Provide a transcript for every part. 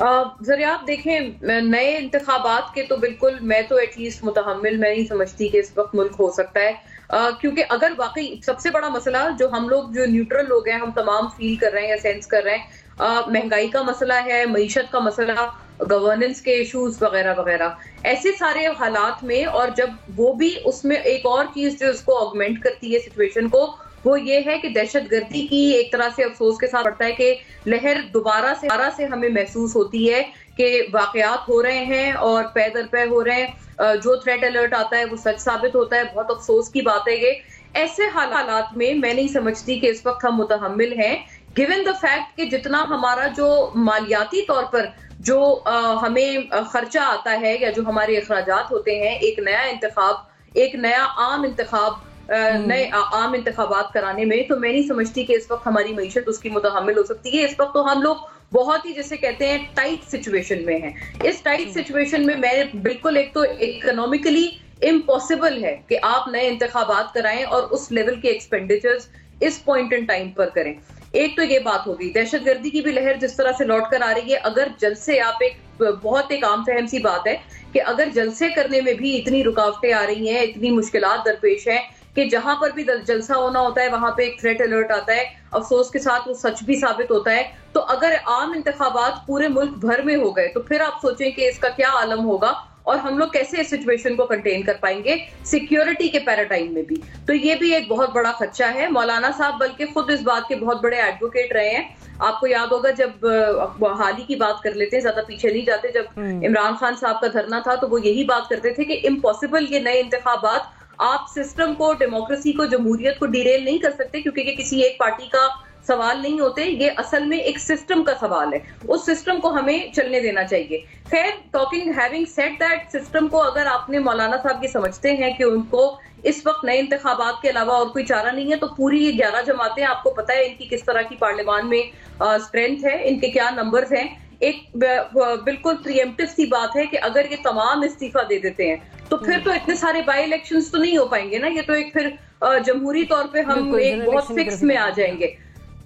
ذرا آپ دیکھیں نئے انتخابات کے تو بالکل میں تو ایٹ لیسٹ متحمل میں نہیں سمجھتی کہ اس وقت ملک ہو سکتا ہے، کیونکہ اگر واقعی سب سے بڑا مسئلہ جو ہم لوگ جو نیوٹرل لوگ ہیں ہم تمام فیل کر رہے ہیں یا سینس کر رہے ہیں، مہنگائی کا مسئلہ ہے، معیشت کا مسئلہ، گورننس کے ایشوز وغیرہ وغیرہ، ایسے سارے حالات میں، اور جب وہ بھی اس میں ایک اور چیز جو اس کو آگمنٹ کرتی ہے سچویشن کو، وہ یہ ہے کہ دہشت گردی کی ایک طرح سے افسوس کے ساتھ پڑتا ہے کہ لہر دوبارہ سے ہمیں محسوس ہوتی ہے کہ واقعات ہو رہے ہیں اور پے در پے ہو رہے ہیں، جو تھریٹ الرٹ آتا ہے وہ سچ ثابت ہوتا ہے، بہت افسوس کی بات ہے یہ۔ ایسے حالات میں میں نہیں سمجھتی کہ اس وقت ہم متحمل ہیں، گیون دا فیکٹ کہ جتنا ہمارا جو مالیاتی طور پر جو ہمیں خرچہ آتا ہے یا جو ہمارے اخراجات ہوتے ہیں ایک نیا انتخاب، ایک نیا نئے عام انتخابات کرانے میں، تو میں نہیں سمجھتی کہ اس وقت ہماری معیشت اس کی متحمل ہو سکتی ہے۔ اس وقت تو ہم لوگ بہت ہی جیسے کہتے ہیں ٹائٹ سچویشن میں ہیں۔ اس ٹائٹ سچویشن میں میں بالکل ایک تو اکنامکلی امپاسبل ہے کہ آپ نئے انتخابات کرائیں اور اس لیول کے ایکسپینڈیچرز اس پوائنٹ ان ٹائم پر کریں۔ ایک تو یہ بات ہوگی، دہشت گردی کی بھی لہر جس طرح سے لوٹ کر آ رہی ہے، اگر جلسے آپ بہت ایک عام فہم سی بات ہے کہ اگر جلسے کرنے میں بھی اتنی رکاوٹیں آ رہی ہیں، اتنی مشکلات درپیش ہیں کہ جہاں پر بھی جلسہ ہونا ہوتا ہے وہاں پہ ایک تھریٹ الرٹ آتا ہے، افسوس کے ساتھ وہ سچ بھی ثابت ہوتا ہے، تو اگر عام انتخابات پورے ملک بھر میں ہو گئے تو پھر آپ سوچیں کہ اس کا کیا عالم ہوگا اور ہم لوگ کیسے اس سچویشن کو کنٹین کر پائیں گے سیکیورٹی کے پیراڈائم میں بھی۔ تو یہ بھی ایک بہت بڑا خدشہ ہے۔ مولانا صاحب بلکہ خود اس بات کے بہت بڑے ایڈوکیٹ رہے ہیں۔ آپ کو یاد ہوگا جب حال ہی کی بات کر لیتے ہیں، زیادہ پیچھے نہیں جاتے، جب عمران خان صاحب کا دھرنا تھا تو وہ یہی بات کرتے تھے کہ امپاسبل، یہ نئے انتخابات آپ سسٹم کو، ڈیموکریسی کو، جمہوریت کو ڈیریل نہیں کر سکتے کیونکہ یہ کسی ایک پارٹی کا سوال نہیں ہوتے، یہ اصل میں ایک سسٹم کا سوال ہے، اس سسٹم کو ہمیں چلنے دینا چاہیے۔ خیر، ہیونگ سیڈ دیٹ، سسٹم کو اگر آپ نے مولانا صاحب کی سمجھتے ہیں کہ ان کو اس وقت نئے انتخابات کے علاوہ اور کوئی چارہ نہیں ہے، تو پوری یہ 11 جماعتیں، آپ کو پتہ ہے ان کی کس طرح کی پارلیمان میں اسٹرینتھ ہے، ان کے کیا نمبرز ہیں، ایک بالکل پریمپٹیو سی بات ہے کہ اگر یہ تمام استعفیٰ دے دیتے ہیں تو پھر تو اتنے سارے بائی الیکشنز تو نہیں ہو پائیں گے نا، یہ تو ایک پھر جمہوری طور پہ ہم ایک بہت فکس میں آ جائیں گے،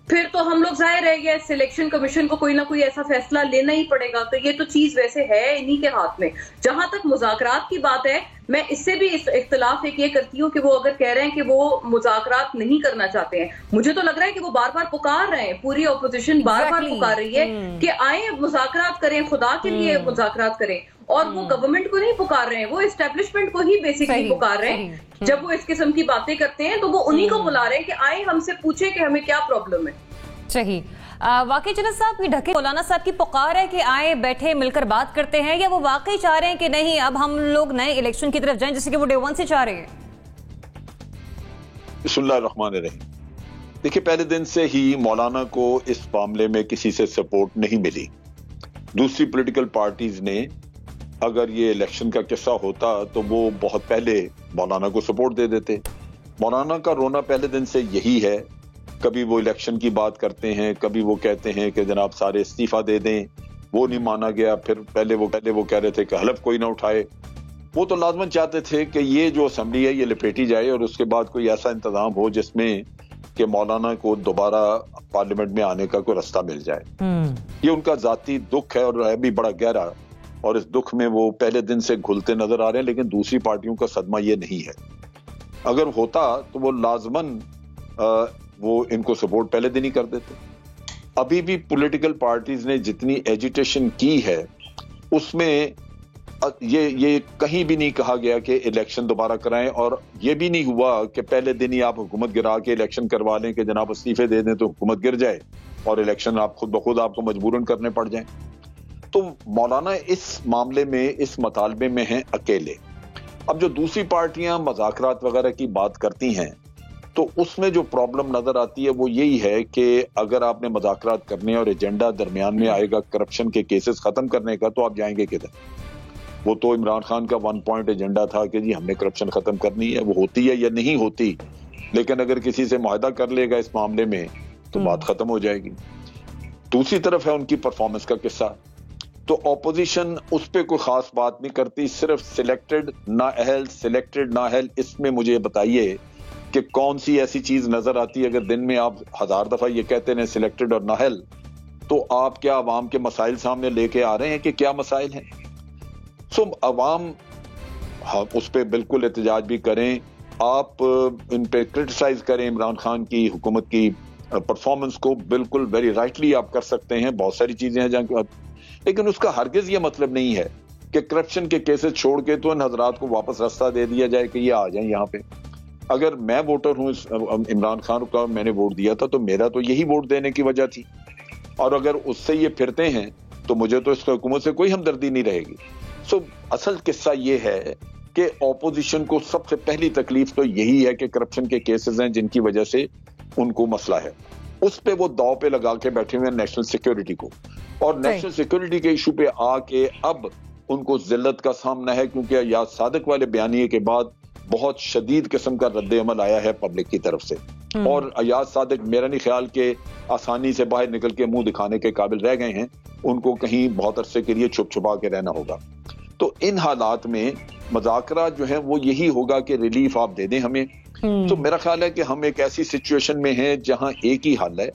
پھر تو ہم لوگ ظاہر رہ گیا سلیکشن کمیشن کو کوئی نہ کوئی ایسا فیصلہ لینا ہی پڑے گا۔ تو یہ تو چیز ویسے ہے انہی کے ہاتھ میں۔ جہاں تک مذاکرات کی بات ہے، میں اس سے بھی اختلاف ایک یہ کرتی ہوں کہ وہ اگر کہہ رہے ہیں کہ وہ مذاکرات نہیں کرنا چاہتے ہیں، مجھے تو لگ رہا ہے کہ وہ بار بار پکار رہے ہیں، پوری اپوزیشن بار بار پکار رہی ہے کہ آئیں مذاکرات کریں، خدا کے لیے مذاکرات کریں، اور وہ گورنمنٹ کو نہیں پکار رہے ہیں، وہ اسٹیبلشمنٹ کو ہی بیسکلی پکار رہے ہیں۔ جب وہ اس قسم کی باتیں کرتے ہیں تو وہ انہی کو بلا رہے ہیں کہ آئیں ہم سے پوچھیں کہ ہمیں کیا پرابلم ہے۔ صحیح۔ واقعی جنید صاحب کی ڈھکے مولانا صاحب کی پکار ہے کہ آئیں بیٹھے مل کر بات کرتے ہیں، یا وہ واقعی چاہ رہے ہیں کہ نہیں اب ہم لوگ نئے الیکشن کی طرف جائیں جیسے کہ وہ ڈے 1 سے چاہ رہے ہیں؟ بسم اللہ الرحمن الرحیم۔ دیکھیں، پہلے دن سے ہی مولانا کو اس معاملے میں کسی سے سپورٹ نہیں ملی۔ دوسری پولیٹیکل پارٹیز نے اگر یہ الیکشن کا قصہ ہوتا تو وہ بہت پہلے مولانا کو سپورٹ دے دیتے۔ مولانا کا رونا پہلے دن سے یہی ہے، کبھی وہ الیکشن کی بات کرتے ہیں، کبھی وہ کہتے ہیں کہ جناب سارے استعفیٰ دے دیں، وہ نہیں مانا گیا، پھر پہلے وہ کہہ رہے تھے کہ حلف کوئی نہ اٹھائے۔ وہ تو لازماً چاہتے تھے کہ یہ جو اسمبلی ہے یہ لپیٹی جائے اور اس کے بعد کوئی ایسا انتظام ہو جس میں کہ مولانا کو دوبارہ پارلیمنٹ میں آنے کا کوئی رستہ مل جائے۔ یہ ان کا ذاتی دکھ ہے اور ہے بھی بڑا گہرا، اور اس دکھ میں وہ پہلے دن سے گھلتے نظر آ رہے ہیں، لیکن دوسری پارٹیوں کا صدمہ یہ نہیں ہے۔ اگر ہوتا تو وہ لازماً وہ ان کو سپورٹ پہلے دن ہی کر دیتے۔ ابھی بھی پولیٹیکل پارٹیز نے جتنی ایجیٹیشن کی ہے اس میں یہ کہیں بھی نہیں کہا گیا کہ الیکشن دوبارہ کرائیں، اور یہ بھی نہیں ہوا کہ پہلے دن ہی آپ حکومت گرا کے الیکشن کروا لیں کہ جناب استعفے دے دیں تو حکومت گر جائے اور الیکشن آپ خود بخود آپ کو مجبوراً کرنے پڑ جائیں۔ تو مولانا اس معاملے میں، اس مطالبے میں ہیں اکیلے۔ اب جو دوسری پارٹیاں مذاکرات وغیرہ کی بات کرتی ہیں تو اس میں جو پرابلم نظر آتی ہے وہ یہی ہے کہ اگر آپ نے مذاکرات کرنے اور ایجنڈا درمیان میں آئے گا کرپشن کے کیسز ختم کرنے کا، تو آپ جائیں گے کدھر؟ وہ تو عمران خان کا 1 پوائنٹ ایجنڈا تھا کہ جی ہم نے کرپشن ختم کرنی ہے، وہ ہوتی ہے یا نہیں ہوتی، لیکن اگر کسی سے معاہدہ کر لے گا اس معاملے میں تو بات ختم ہو جائے گی۔ دوسری طرف ہے ان کی پرفارمنس کا قصہ، تو اپوزیشن اس پہ کوئی خاص بات نہیں کرتی، صرف سلیکٹڈ نااہل۔ اس میں مجھے بتائیے کہ کون سی ایسی چیز نظر آتی ہے؟ اگر دن میں آپ 1000 دفعہ یہ کہتے ہیں سلیکٹڈ اور نااہل، تو آپ کیا عوام کے مسائل سامنے لے کے آ رہے ہیں کہ کیا مسائل ہیں؟ عوام اس پہ بالکل احتجاج بھی کریں، آپ ان پہ کرٹیسائز کریں عمران خان کی حکومت کی پرفارمنس کو، بالکل ویری رائٹلی آپ کر سکتے ہیں، بہت ساری چیزیں ہیں جہاں، لیکن اس کا ہرگز یہ مطلب نہیں ہے کہ کرپشن کے کیسز چھوڑ کے تو ان حضرات کو واپس راستہ دے دیا جائے کہ یہ آ جائیں یہاں پہ۔ اگر میں ووٹر ہوں عمران خان کا، میں نے ووٹ دیا تھا، تو میرا تو یہی ووٹ دینے کی وجہ تھی، اور اگر اس سے یہ پھرتے ہیں تو مجھے تو اس حکومت سے کوئی ہمدردی نہیں رہے گی۔ اصل قصہ یہ ہے کہ اپوزیشن کو سب سے پہلی تکلیف تو یہی ہے کہ کرپشن کے کیسز ہیں جن کی وجہ سے ان کو مسئلہ ہے، اس پہ وہ داؤ پہ لگا کے بیٹھے ہوئے ہیں نیشنل سیکیورٹی کو، اور نیشنل سیکیورٹی کے ایشو پہ آ کے اب ان کو ذلت کا سامنا ہے، کیونکہ ایاز صادق والے بیانیے کے بعد بہت شدید قسم کا رد عمل آیا ہے پبلک کی طرف سے، اور ایاز صادق میرا نہیں خیال کہ آسانی سے باہر نکل کے منہ دکھانے کے قابل رہ گئے ہیں، ان کو کہیں بہت عرصے کے لیے چھپ چھپا کے رہنا ہوگا۔ تو ان حالات میں مذاکرات جو ہیں وہ یہی ہوگا کہ ریلیف آپ دے دیں ہمیں۔ تو میرا خیال ہے کہ ہم ایک ایسی سچویشن میں ہیں جہاں ایک ہی حل ہے،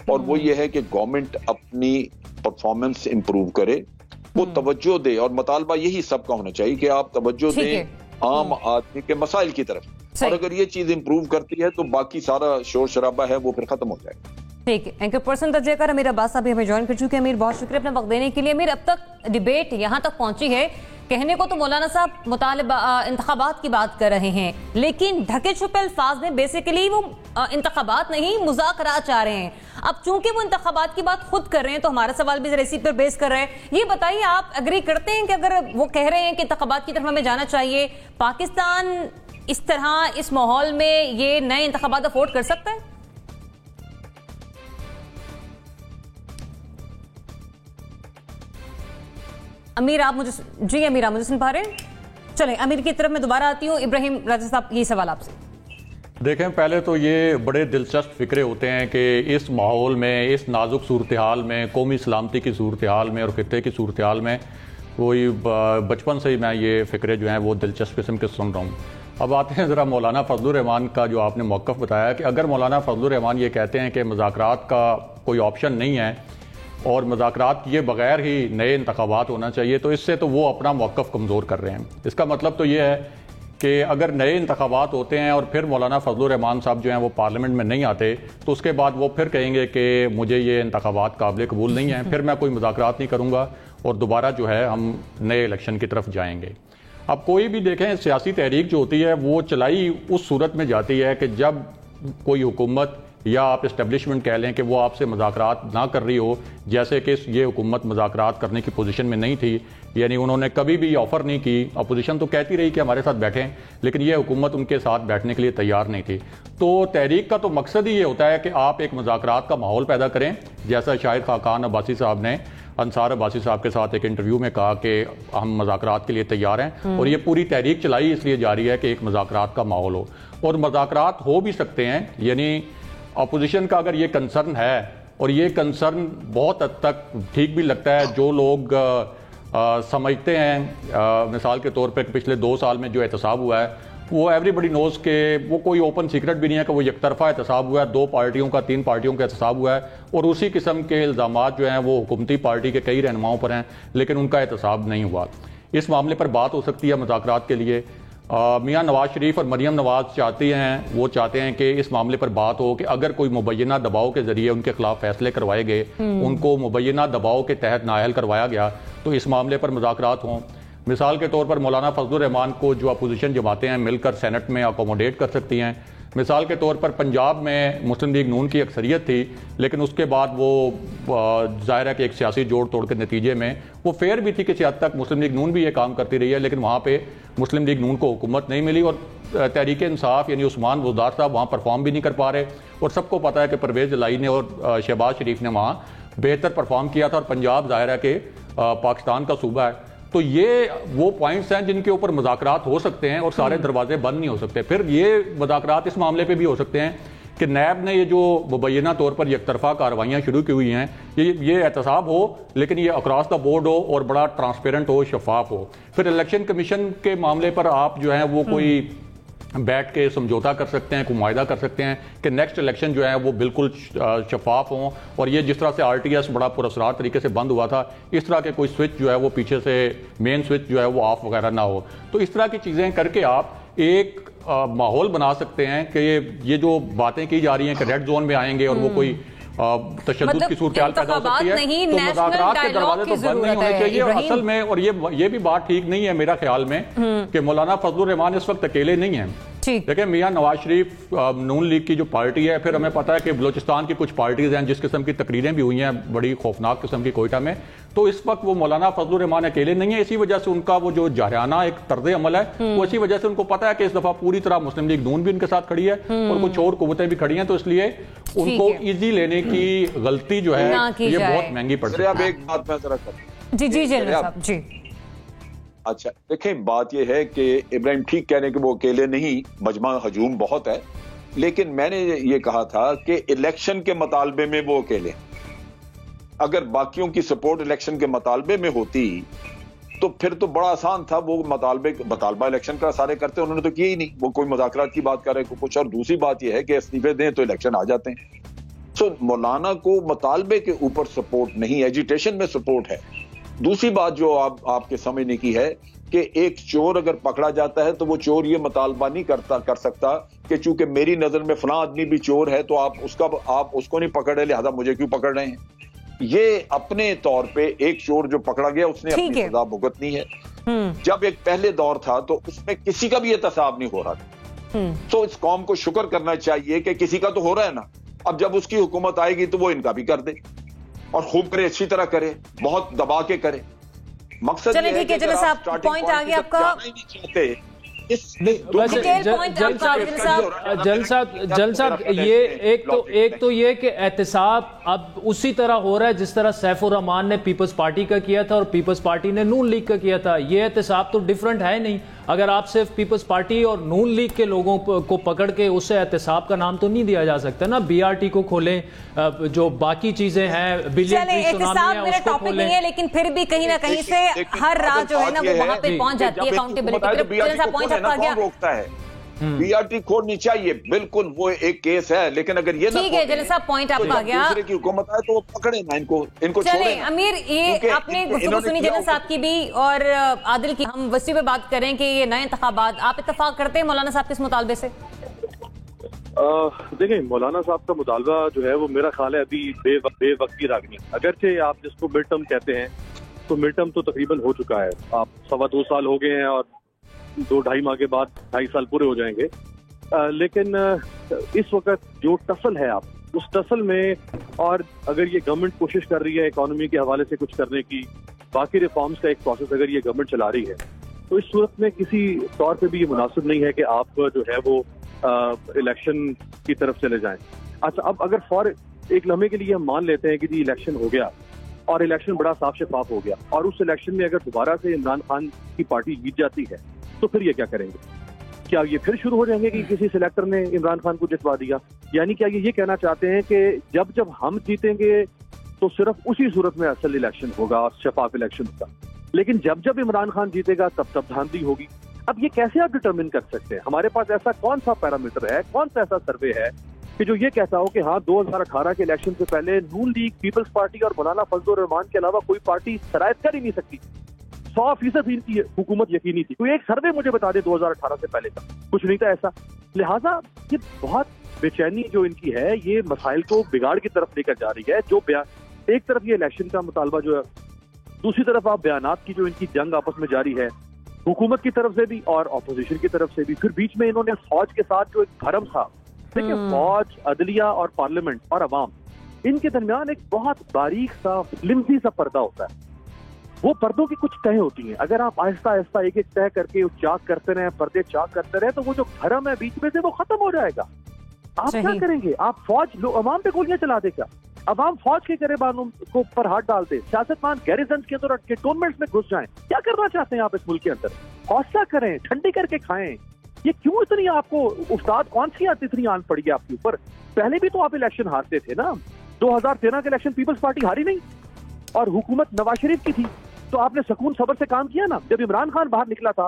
اور وہ یہ ہے کہ گورنمنٹ اپنی پرفارمنس امپروو کرے، وہ توجہ دے، اور مطالبہ یہی سب کا ہونا چاہیے کہ آپ توجہ دیں عام آدمی کے مسائل کی طرف، اور اگر یہ چیز امپروو کرتی ہے تو باقی سارا شور شرابہ ہے وہ پھر ختم ہو جائے گا۔ ٹھیک ہے، اینکر پرسن درجے کر امیر عباس صاحب ہمیں جوائن کر چکے ہیں۔ امیر بہت شکریہ اپنا وقت دینے کے لیے۔ امیر، اب تک ڈیبیٹ یہاں تک پہنچی ہے، کہنے کو تو مولانا صاحب مطالبہ انتخابات کی بات کر رہے ہیں، لیکن ڈھکے چھپے الفاظ میں بیسیکلی وہ انتخابات نہیں مذاکرات چاہ رہے ہیں۔ اب چونکہ وہ انتخابات کی بات خود کر رہے ہیں تو ہمارا سوال بھی ذرا اسی پر بیس کر رہا ہے۔ یہ بتائیے، آپ اگری کرتے ہیں کہ اگر وہ کہہ رہے ہیں کہ انتخابات کی طرف ہمیں جانا چاہیے، پاکستان اس طرح اس ماحول میں یہ نئے انتخابات افورڈ کر سکتا ہے؟ امیر آپ مجھے امیر آپ مجھے سن پا رہے ہیں؟ چلیں امیر کی طرف میں دوبارہ آتی ہوں۔ ابراہیم راجہ صاحب، یہ سوال آپ سے۔ دیکھیں، پہلے تو یہ بڑے دلچسپ فکرے ہوتے ہیں کہ اس ماحول میں، اس نازک صورتحال میں، قومی سلامتی کی صورتحال میں اور خطے کی صورتحال میں، وہی بچپن سے ہی میں یہ فکرے جو ہیں وہ دلچسپ قسم کے سن رہا ہوں۔ اب آتے ہیں ذرا مولانا فضل الرحمان کا جو آپ نے موقف بتایا کہ اگر مولانا فضل الرحمان یہ کہتے ہیں کہ مذاکرات کا کوئی آپشن نہیں ہے اور مذاکرات کیے بغیر ہی نئے انتخابات ہونا چاہیے، تو اس سے تو وہ اپنا موقف کمزور کر رہے ہیں۔ اس کا مطلب تو یہ ہے کہ اگر نئے انتخابات ہوتے ہیں اور پھر مولانا فضل الرحمان صاحب جو ہیں وہ پارلیمنٹ میں نہیں آتے تو اس کے بعد وہ پھر کہیں گے کہ مجھے یہ انتخابات قابل قبول نہیں ہیں، پھر میں کوئی مذاکرات نہیں کروں گا اور دوبارہ جو ہے ہم نئے الیکشن کی طرف جائیں گے۔ اب کوئی بھی دیکھیں، سیاسی تحریک جو ہوتی ہے وہ چلائی اس صورت میں جاتی ہے کہ جب کوئی حکومت یا آپ اسٹیبلشمنٹ کہہ لیں کہ وہ آپ سے مذاکرات نہ کر رہی ہو، جیسے کہ یہ حکومت مذاکرات کرنے کی پوزیشن میں نہیں تھی، یعنی انہوں نے کبھی بھی آفر نہیں کی، اپوزیشن تو کہتی رہی کہ ہمارے ساتھ بیٹھیں، لیکن یہ حکومت ان کے ساتھ بیٹھنے کے لیے تیار نہیں تھی۔ تو تحریک کا تو مقصد ہی یہ ہوتا ہے کہ آپ ایک مذاکرات کا ماحول پیدا کریں، جیسا شاہد خاقان عباسی صاحب نے انصار عباسی صاحب کے ساتھ ایک انٹرویو میں کہا کہ ہم مذاکرات کے لیے تیار ہیں، اور یہ پوری تحریک چلائی اس لیے جا رہی ہے کہ ایک مذاکرات کا ماحول ہو، اور مذاکرات ہو بھی سکتے ہیں۔ یعنی اپوزیشن کا اگر یہ کنسرن ہے، اور یہ کنسرن بہت حد تک ٹھیک بھی لگتا ہے، جو لوگ سمجھتے ہیں مثال کے طور پہ پچھلے 2 سال میں جو احتساب ہوا ہے وہ ایوری بڈی نوز کہ وہ کوئی اوپن سیکرٹ بھی نہیں ہے کہ وہ یک طرفہ احتساب ہوا ہے، 2 پارٹیوں کا 3 پارٹیوں کا احتساب ہوا ہے، اور اسی قسم کے الزامات جو ہیں وہ حکومتی پارٹی کے کئی رہنماؤں پر ہیں، لیکن ان کا احتساب نہیں ہوا۔ اس معاملے پر بات ہو سکتی ہے مذاکرات کے لیے۔ میاں نواز شریف اور مریم نواز وہ چاہتے ہیں کہ اس معاملے پر بات ہو کہ اگر کوئی مبینہ دباؤ کے ذریعے ان کے خلاف فیصلے کروائے گئے، ان کو مبینہ دباؤ کے تحت نااہل کروایا گیا، تو اس معاملے پر مذاکرات ہوں۔ مثال کے طور پر مولانا فضل الرحمان کو جو اپوزیشن جماعتیں ہیں مل کر سینٹ میں اکوموڈیٹ کر سکتی ہیں۔ مثال کے طور پر پنجاب میں مسلم لیگ نون کی اکثریت تھی، لیکن اس کے بعد وہ ظاہر ہے کہ ایک سیاسی جوڑ توڑ کے نتیجے میں وہ فیئر بھی تھی کسی حد تک، مسلم لیگ نون بھی یہ کام کرتی رہی ہے، لیکن وہاں پہ مسلم لیگ نون کو حکومت نہیں ملی، اور تحریک انصاف یعنی عثمان بزدار صاحب وہاں پرفارم بھی نہیں کر پا رہے، اور سب کو پتہ ہے کہ پرویز الہی نے اور شہباز شریف نے وہاں بہتر پرفارم کیا تھا، اور پنجاب ظاہر ہے کہ پاکستان کا صوبہ ہے۔ تو یہ وہ پوائنٹس ہیں جن کے اوپر مذاکرات ہو سکتے ہیں، اور سارے دروازے بند نہیں ہو سکتے۔ پھر یہ مذاکرات اس معاملے پہ بھی ہو سکتے ہیں کہ نیب نے یہ جو مبینہ طور پر یک طرفہ کارروائیاں شروع کی ہوئی ہیں، یہ احتساب ہو، لیکن یہ اکراس دا بورڈ ہو اور بڑا ٹرانسپیرنٹ ہو، شفاف ہو۔ پھر الیکشن کمیشن کے معاملے پر آپ جو ہیں وہ کوئی بیٹھ کے سمجھوتا کر سکتے ہیں, کوئی معاہدہ کر سکتے ہیں کہ نیکسٹ الیکشن جو ہے وہ بالکل شفاف ہوں, اور یہ جس طرح سے آر ٹی ایس بڑا پراسرار طریقے سے بند ہوا تھا, اس طرح کے کوئی سوئچ جو ہے وہ پیچھے سے مین سوئچ جو ہے وہ آف وغیرہ نہ ہو. تو اس طرح کی چیزیں کر کے آپ ایک ماحول بنا سکتے ہیں کہ یہ جو باتیں کی جا رہی ہیں کہ ریڈ زون میں آئیں گے اور وہ کوئی تشدد کی صورتحال پیدا ہو سکتی ہے, تو مذاکرات کے دروازے تو بند نہیں ہونے چاہیے. اور اصل میں اور یہ بھی بات ٹھیک نہیں ہے میرا خیال میں کہ مولانا فضل الرحمان اس وقت اکیلے نہیں ہیں. دیکھیں میاں نواز شریف نون لیگ کی جو پارٹی ہے, پھر ہمیں پتہ ہے کہ بلوچستان کی کچھ پارٹیز ہیں جس قسم کی تقریریں بھی ہوئی ہیں بڑی خوفناک قسم کی کوئٹہ میں, تو اس وقت وہ مولانا فضل الرحمان اکیلے نہیں ہیں. اسی وجہ سے ان کا وہ جو جارحانہ ایک طرز عمل ہے وہ اسی وجہ سے ان کو پتہ ہے کہ اس دفعہ پوری طرح مسلم لیگ نون بھی ان کے ساتھ کھڑی ہے اور کچھ اور قوتیں بھی کھڑی ہیں, تو اس لیے ان کو ایزی لینے کی غلطی جو ہے یہ بہت مہنگی پڑ سکتی ہے. ایک بات میں ذرا کروں. جی جنرل صاحب جی. اچھا دیکھیں, بات یہ ہے کہ ابراہیم ٹھیک کہنے کہ وہ اکیلے نہیں, مجمع ہجوم بہت ہے, لیکن میں نے یہ کہا تھا کہ الیکشن کے مطالبے میں وہ اکیلے. اگر باقیوں کی سپورٹ الیکشن کے مطالبے میں ہوتی تو پھر تو بڑا آسان تھا. وہ مطالبہ الیکشن کا سارے کرتے, انہوں نے تو کیا ہی نہیں. وہ کوئی مذاکرات کی بات کر رہے کوئی کچھ. اور دوسری بات یہ ہے کہ استعفے دیں تو الیکشن آ جاتے ہیں. سو مولانا کو مطالبے کے اوپر سپورٹ نہیں, ایجیٹیشن میں سپورٹ ہے. دوسری بات جو آپ کے سمجھنے کی ہے کہ ایک چور اگر پکڑا جاتا ہے تو وہ چور یہ مطالبہ نہیں کر سکتا کہ چونکہ میری نظر میں فلاں آدمی بھی چور ہے تو آپ اس کو نہیں پکڑ رہے, لہذا مجھے کیوں پکڑ رہے ہیں. یہ اپنے طور پہ ایک چور جو پکڑا گیا اس نے اپنی سزا بھگتنی ہے. جب ایک پہلے دور تھا تو اس میں کسی کا بھی احتساب نہیں ہو رہا تھا. تو اس قوم کو شکر کرنا چاہیے کہ کسی کا تو ہو رہا ہے نا. اب جب اس کی حکومت آئے گی تو وہ ان کا بھی کر دے, اور خوب کرے, اچھی طرح کرے, بہت دبا کے کرے. مقصد یہ ہے کہ جنرل صاحب پوائنٹ آ گیا آپ کا. جل صاحب یہ ایک تو یہ کہ احتساب اب اسی طرح ہو رہا ہے جس طرح سیف الرحمان نے پیپلز پارٹی کا کیا تھا اور پیپلز پارٹی نے نون لیگ کا کیا تھا. یہ احتساب تو ڈیفرنٹ ہے نہیں. اگر آپ صرف پیپلز پارٹی اور نون لیگ کے لوگوں کو پکڑ کے اسے احتساب کا نام تو نہیں دیا جا سکتا نا. بی آر ٹی کو کھولیں, جو باقی چیزیں ہیں احتساب میرا ٹاپک نہیں ہے, لیکن پھر بھی کہیں نہ کہیں سے ہر راہ جو ہے نا وہ وہاں پہ پہنچ جاتی ہے اکاؤنٹیبلٹی. روکتا ہے بی آر ٹی کھولنی چاہیے, بالکل وہ ایک کیس ہے, لیکن اگر یہ ٹھیک ہے جنرل صاحب پوائنٹ آپ کا آ گیا. دوسرے کی حکومت آئے تو وہ پکڑے نا ان کو چلیں امیر, یہ آپ نے گفتگو سنی جنرل صاحب کی بھی اور عادل کی. ہم وسیع پہ بات کریں کہ یہ نئے انتخابات, آپ اتفاق کرتے ہیں مولانا صاحب کے اس مطالبے سے؟ دیکھیں مولانا صاحب کا مطالبہ جو ہے وہ میرا خیال ہے ابھی بے وقتی راگنی. اگرچہ آپ جس کو مڈ ٹرم کہتے ہیں تو مڈ ٹرم تو تقریباً ہو چکا ہے. آپ 2.25 سال ہو گئے ہیں اور 2-2.5 ماہ کے بعد 2.5 سال پورے ہو جائیں گے. لیکن اس وقت جو ٹسل ہے آپ اس ٹسل میں, اور اگر یہ گورنمنٹ کوشش کر رہی ہے اکانومی کے حوالے سے کچھ کرنے کی, باقی ریفارمز کا ایک پروسیس اگر یہ گورنمنٹ چلا رہی ہے, تو اس صورت میں کسی طور پہ بھی یہ مناسب نہیں ہے کہ آپ جو ہے وہ الیکشن کی طرف چلے جائیں. اچھا اب اگر فور ایک لمحے کے لیے ہم مان لیتے ہیں کہ جی الیکشن ہو گیا اور الیکشن بڑا صاف شفاف ہو گیا, اور اس الیکشن میں اگر دوبارہ سے عمران خان کی پارٹی جیت جاتی ہے تو پھر یہ کیا کریں گے؟ کیا یہ پھر شروع ہو جائیں گے کہ کسی سلیکٹر نے عمران خان کو جتوا دیا؟ یعنی کیا یہ کہنا چاہتے ہیں کہ جب ہم جیتیں گے تو صرف اسی صورت میں اصل الیکشن ہوگا اور شفاف الیکشن ہوگا, لیکن جب عمران خان جیتے گا تب دھاندلی ہوگی؟ اب یہ کیسے آپ ڈٹرمن کر سکتے ہیں؟ ہمارے پاس ایسا کون سا پیرامیٹر ہے, کون سا ایسا سروے ہے کہ جو یہ کہتا ہو کہ ہاں 2018 کے الیکشن سے پہلے نون لیگ, پیپلز پارٹی اور مولانا فضل الرحمان کے علاوہ کوئی پارٹی شرائط کر ہی نہیں سکتی؟ 100% ان کی حکومت یقینی تھی. کوئی ایک سروے مجھے بتا دے 2018 سے پہلے کا, کچھ نہیں تھا ایسا. لہٰذا یہ بہت بے چینی جو ان کی ہے یہ مسائل کو بگاڑ کی طرف لے کر جا رہی ہے. جو ایک طرف یہ الیکشن کا مطالبہ جو ہے, دوسری طرف آپ بیانات کی جو ان کی جنگ آپس میں جاری ہے حکومت کی طرف سے بھی اور اپوزیشن کی طرف سے بھی. پھر بیچ میں انہوں نے فوج کے ساتھ جو ایک بھرم تھا, دیکھیں فوج, عدلیہ اور پارلیمنٹ اور عوام, ان کے درمیان ایک بہت باریک سا لمزی سا پردہ ہوتا ہے. وہ پردوں کی کچھ تہیں ہوتی ہیں, اگر آپ آہستہ آہستہ ایک ایک طے کر کے چاک کرتے رہے, پردے چاک کرتے رہے, تو وہ جو بھرم ہے بیچ میں سے وہ ختم ہو جائے گا. آپ کیا کریں گے؟ آپ فوج عوام پہ گولیاں چلا دے کیا؟ عوام فوج کے گریبانوں کو پر ہاتھ ڈال دے, سیاستدان گیریزنز کے اندر کنٹونمنٹس میں گھس جائیں؟ کیا کرنا چاہتے ہیں آپ اس ملک کے اندر؟ حوصلہ کریں, ٹھنڈی کر کے کھائیں. یہ کیوں اتنی آپ کو استاد کون سی اتنی آن پڑی ہے آپ کے اوپر؟ پہلے بھی تو آپ الیکشن ہارتے تھے نا. 2013 کے الیکشن پیپلز پارٹی ہاری نہیں اور حکومت نواز شریف کی تھی, تو آپ نے سکون صبر سے کام کیا نا. جب عمران خان باہر نکلا تھا